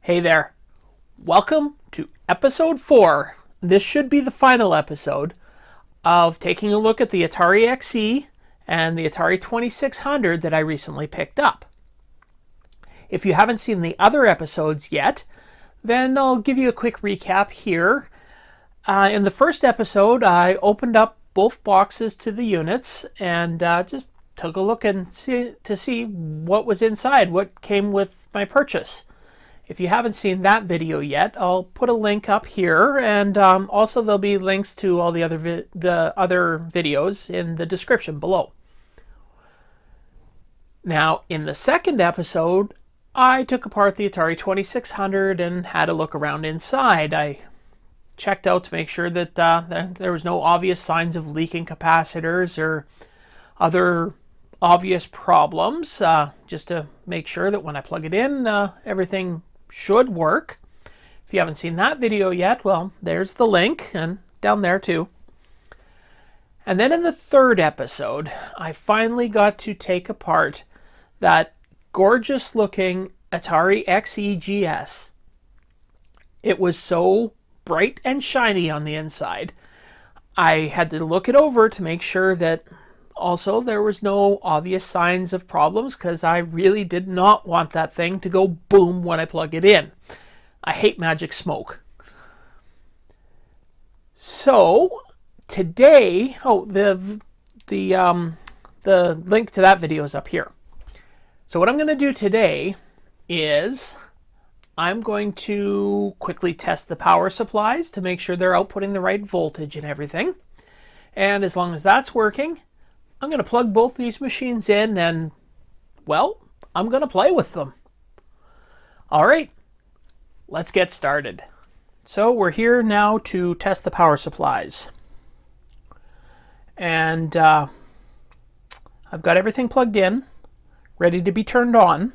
Hey there. Welcome to episode 4. This should be the final episode of taking a look at the Atari XE and the Atari 2600 that I recently picked up. If you haven't seen the other episodes yet, then I'll give you a quick recap here. In the first episode, I opened up both boxes to the units and just took a look and see what was inside, what came with my purchase. If you haven't seen that video yet, I'll put a link up here, and also there'll be links to all the other videos in the description below. Now, in the second episode, I took apart the Atari 2600 and had a look around inside. I checked out to make sure that there was no obvious signs of leaking capacitors or other obvious problems, just to make sure that when I plug it in, everything should work. If you haven't seen that video yet, well, there's the link, and down there too. And then in the third episode, I finally got to take apart that gorgeous looking Atari XEGS. It was so bright and shiny on the inside. I had to look it over to make sure that also there was no obvious signs of problems, because I really did not want that thing to go boom when I plug it in. I hate magic smoke. So today, the link to that video is up here. So what I'm going to do today is I'm going to quickly test the power supplies to make sure they're outputting the right voltage and everything. And as long as that's working, I'm going to plug both these machines in and, well, I'm going to play with them. All right, let's get started. So we're here now to test the power supplies. And I've got everything plugged in, ready to be turned on.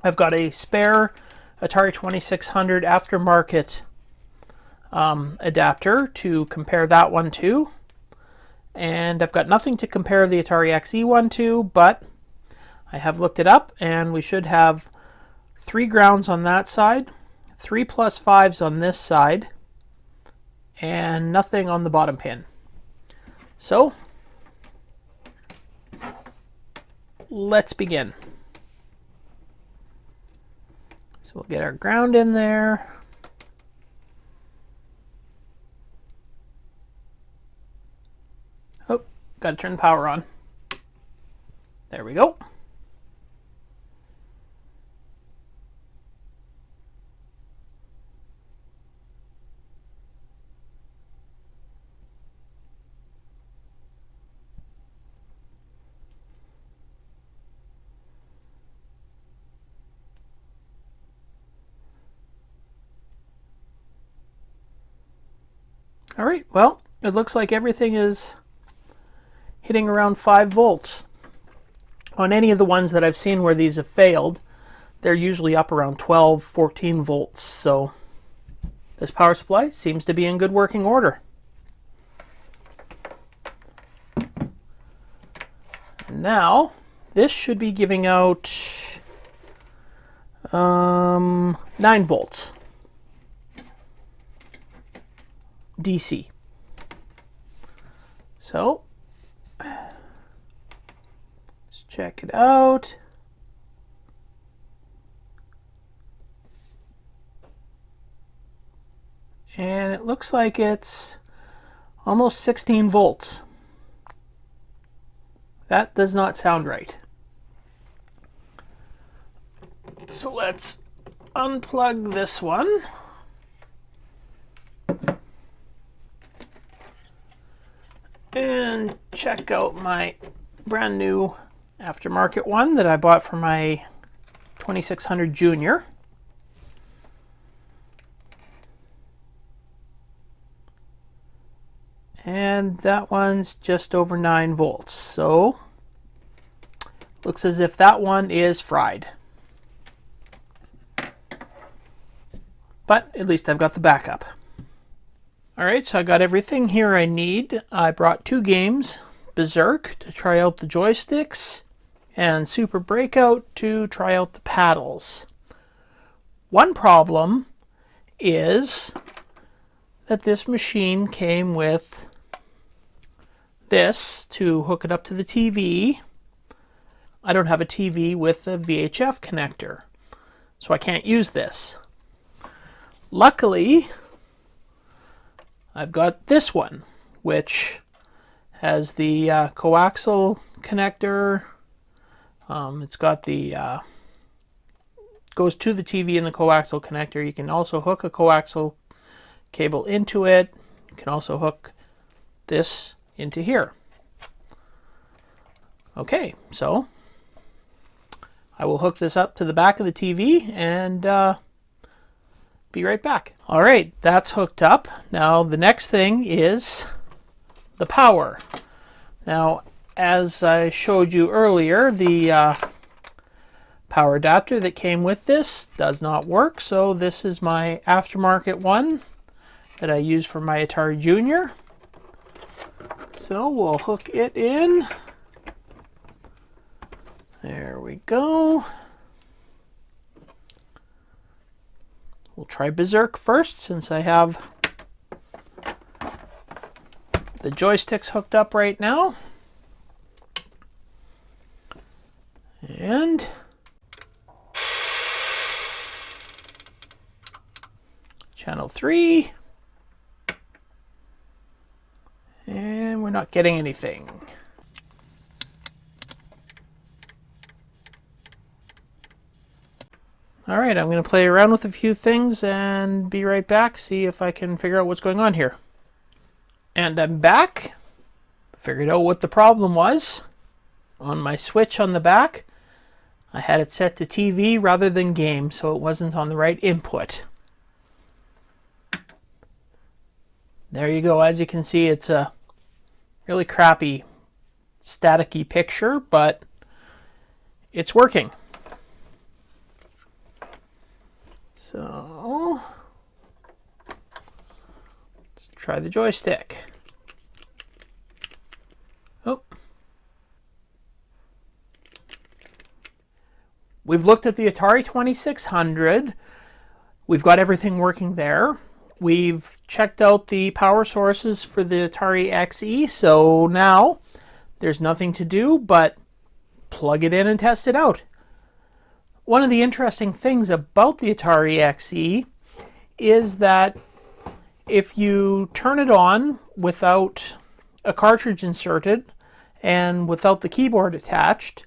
I've got a spare Atari 2600 aftermarket adapter to compare that one to. And I've got nothing to compare the Atari XE one to, but I have looked it up, and we should have 3 grounds on that side, 3 +5s on this side, and nothing on the bottom pin. So let's begin. So we'll get our ground in there. Oh, got to turn the power on. There we go. All right, well, it looks like everything is hitting around 5 volts. On any of the ones that I've seen where these have failed, they're usually up around 12, 14 volts. So this power supply seems to be in good working order. And now, this should be giving out 9 volts. DC. So let's check it out. And it looks like it's almost 16 volts. That does not sound right. So let's unplug this one. And check out my brand new aftermarket one that I bought for my 2600 Junior. And that one's just over 9 volts. So looks as if that one is fried. But at least I've got the backup. Alright, so I got everything here I need. I brought 2 games, Berserk to try out the joysticks, and Super Breakout to try out the paddles. One problem is that this machine came with this to hook it up to the TV. I don't have a TV with a VHF connector, so I can't use this. Luckily, I've got this one, which has the coaxial connector. It's got the goes to the TV in the coaxial connector. You can also hook a coaxial cable into it. You can also hook this into here. Okay, so I will hook this up to the back of the TV and be right back. All right, that's hooked up. Now the next thing is the power. Now, as I showed you earlier, the power adapter that came with this does not work, so this is my aftermarket one that I use for my Atari Junior. So we'll hook it in. There we go. We'll try Berserk first, since I have the joysticks hooked up right now. And channel 3. And we're not getting anything. Alright, I'm going to play around with a few things and be right back, see if I can figure out what's going on here. And I'm back. Figured out what the problem was. On my switch on the back, I had it set to TV rather than game, so it wasn't on the right input. There you go. As you can see, it's a really crappy staticky picture, but it's working. So let's try the joystick. Oh. We've looked at the Atari 2600. We've got everything working there. We've checked out the power sources for the Atari XE, so now there's nothing to do but plug it in and test it out. One of the interesting things about the Atari XE is that if you turn it on without a cartridge inserted and without the keyboard attached,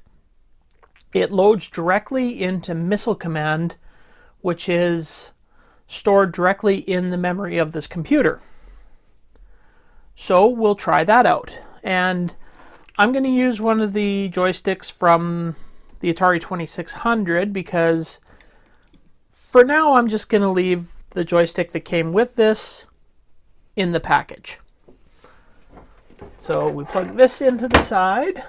it loads directly into Missile Command, which is stored directly in the memory of this computer. So we'll try that out. And I'm going to use one of the joysticks from the Atari 2600 because for now I'm just going to leave the joystick that came with this in the package. So we plug this into the side.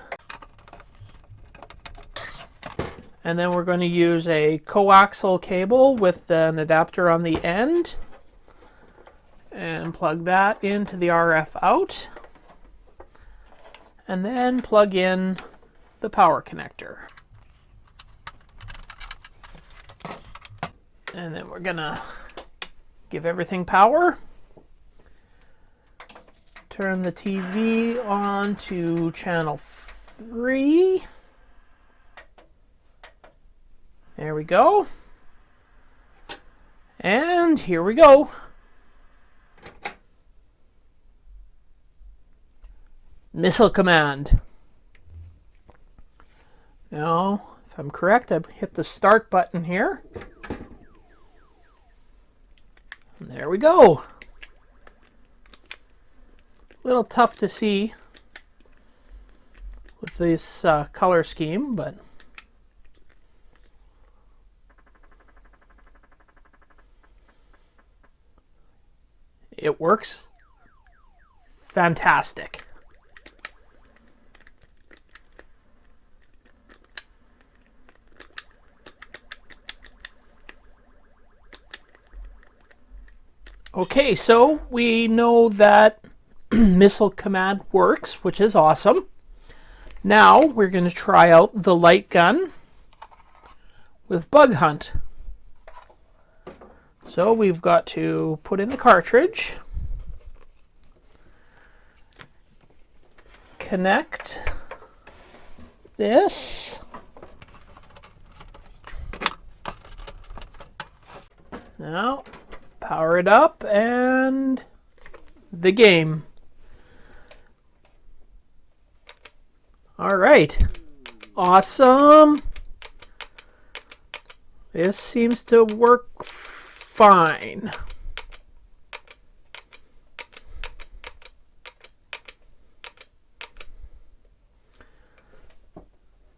And then we're going to use a coaxial cable with an adapter on the end. And plug that into the RF out. And then plug in the power connector. And then we're going to give everything power. Turn the TV on to channel 3. There we go. And here we go. Missile Command. Now, if I'm correct, I hit the start button here. And there we go. A little tough to see with this color scheme, but it works fantastic. Okay, so we know that Missile Command works, which is awesome. Now we're going to try out the light gun with Bug Hunt. So we've got to put in the cartridge, connect this, now power it up, and the game. All right, awesome. This seems to work fine.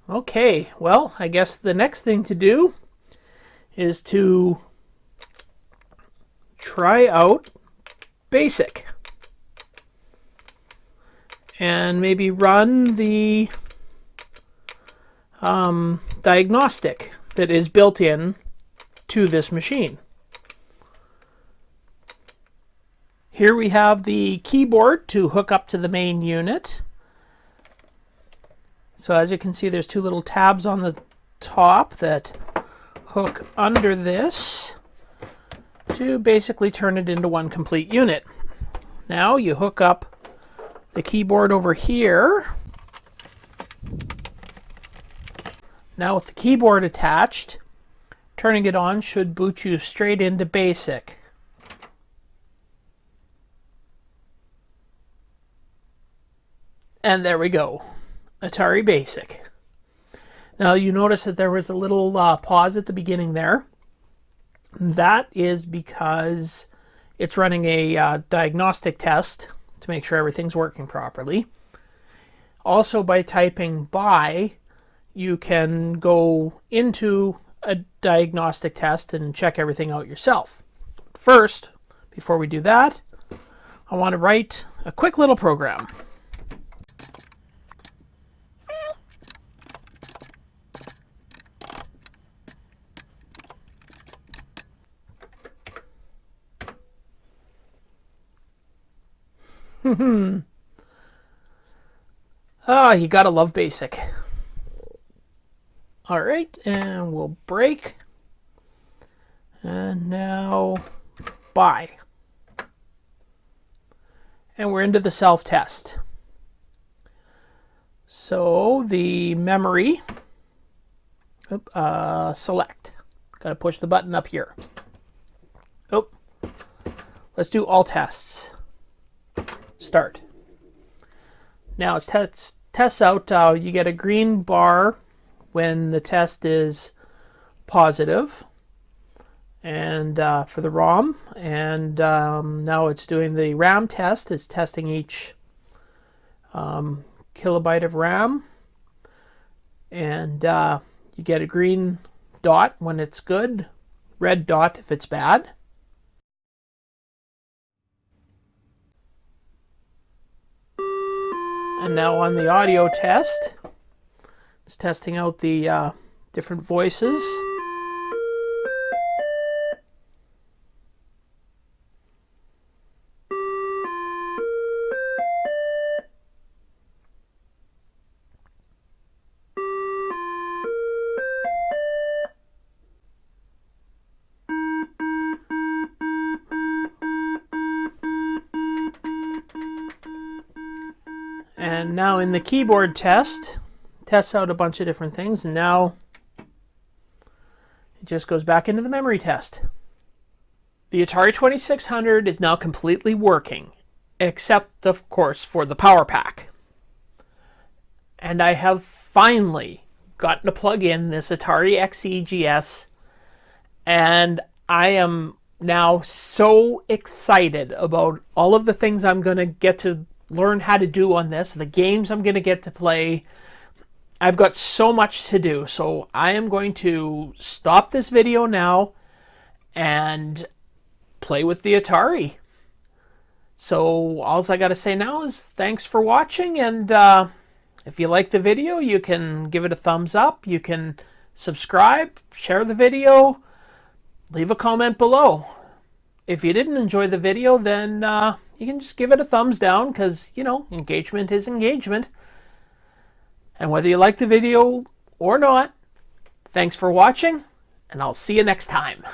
Okay, well, I guess the next thing to do is to try out BASIC and maybe run the diagnostic that is built in to this machine. Here we have the keyboard to hook up to the main unit. So as you can see, there's two little tabs on the top that hook under this to basically turn it into one complete unit. Now you hook up the keyboard over here. Now with the keyboard attached, turning it on should boot you straight into BASIC. And there we go, Atari BASIC. Now you notice that there was a little pause at the beginning there. That is because it's running a diagnostic test to make sure everything's working properly. Also, by typing "by," you can go into a diagnostic test and check everything out yourself. First, before we do that, I want to write a quick little program. You gotta love BASIC. All right, and we'll break. And now by. And we're into the self-test. So the memory, select. Gotta push the button up here. Oh, let's do all tests. Start. Now it tests out, you get a green bar when the test is positive, and for the ROM, and now it's doing the RAM test. It's testing each kilobyte of RAM, and you get a green dot when it's good, red dot if it's bad. And now on the audio test, it's testing out the different voices. And now in the keyboard test, tests out a bunch of different things, and now it just goes back into the memory test. The Atari 2600 is now completely working, except of course for the power pack. And I have finally gotten to plug in this Atari XEGS, and I am now so excited about all of the things I'm going to get to learn how to do on this, the games I'm going to get to play. I've got so much to do, so I am going to stop this video now and play with the Atari. So all I got to say now is thanks for watching, and if you like the video, you can give it a thumbs up, you can subscribe, share the video, leave a comment below. If you didn't enjoy the video, then you can just give it a thumbs down, because, you know, engagement is engagement. And whether you like the video or not, thanks for watching, and I'll see you next time.